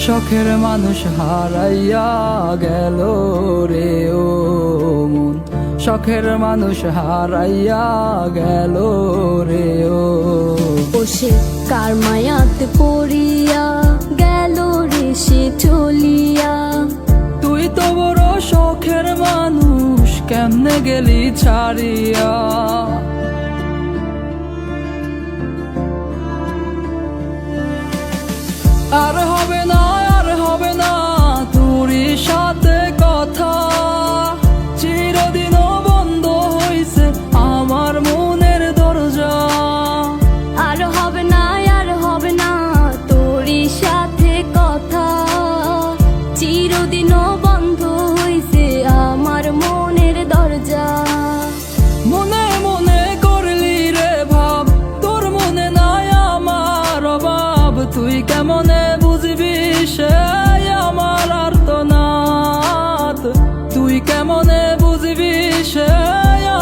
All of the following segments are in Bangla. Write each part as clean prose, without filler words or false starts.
শখের মানুষ হারাইয়া গেল রে ও মন, শখের মানুষ হারাইয়া গেল রে ও। সে কার মায়াতে পড়িয়া গেল রে সে চলিয়া। তুই তো বড় শখের মানুষ, কেমনে গেলি ছাড়িয়া। আর হবে না, আর হবে না তোরই সাথে কথা, চিরদিনও বন্ধ হইছে আমার মনের দরজা। আর হবে না, আর হবে না তোরই সাথে কথা, চিরদিনও বন্ধ হইছে আমার মনের দরজা। মনে মনে করলি রে ভাব, তোর মনে নাই আমার অভাব, তুই কেমনে বুঝবি সে আমার আর্তনাদ, তুই কেমনে বুঝবি সে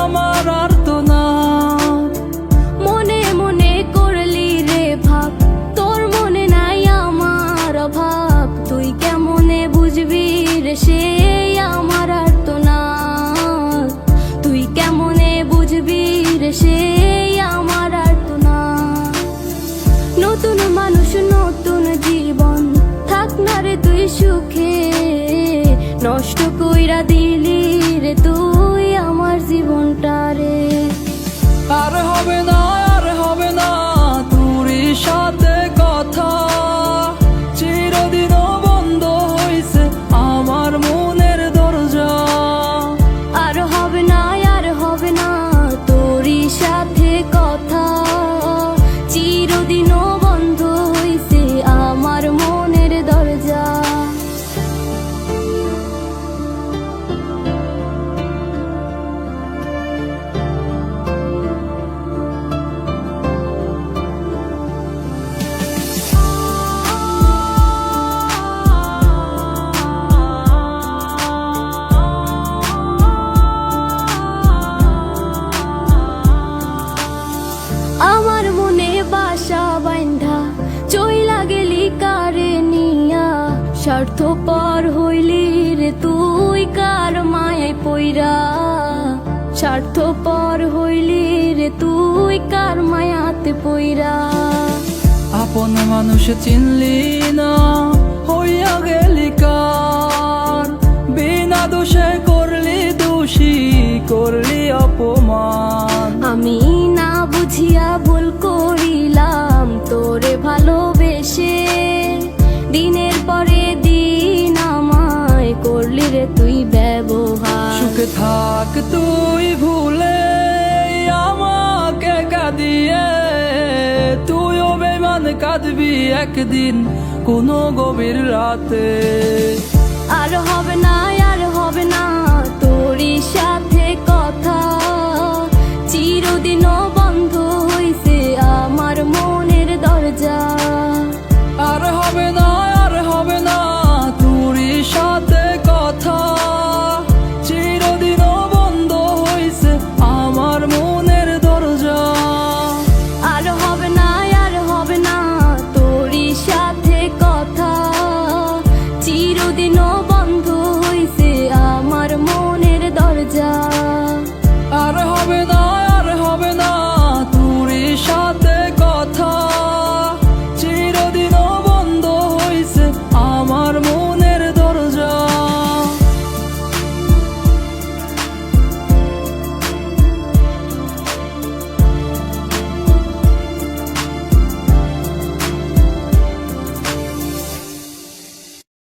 আমার আর্তনাদ। মনে মনে করলি রে ভাব, তোর মনে নাই আমার অভাব, তুই কেমনে বুঝবি রে সে আমার আর্তনাদ, তুই কেমনে বুঝবি রে সে আমার আর্তনাদ। নতুন মানুষ নতুন জীবন, থাক না রে তুই সুখে, নষ্ট কইরা দিলি রে তুই আমার জীবনটা রে। আর হবে না, আর হবে না তোরই সাথে কথা, চিরদিনও বন্ধ হইছে আমার মনের দরজা। আর হবে না, আর হবে না তোরই সাথে কথা, চিরদিনও বন্ধ হইছে আমার মনের দরজা। আমার মনে বাসা বাইন্ধা চইলা গেলি কারে নিয়া, স্বার্থপর হইলি রে তুই কার মায়ায় পইরা, স্বার্থপর হইলি রে তুই কার মায়াতে পইরা। আপন মানুষ চিনলি না, হইয়া গেলি কার, বিনা দোষে করলি দোষী, করলি অপমান। আমি না বুঝিয়া ভুল করিলাম তোরে ভালোবেসে, দিনের পরে দিন আমায় করলি রে তুই ব্যবহার। সুখে থাক তুই ভুলে আমাকে কাঁদিয়ে, তুইও বেমান কাঁদবি একদিন কোনো গভীর রাতে। আর হবে না, আর হবে না তোরই সাথে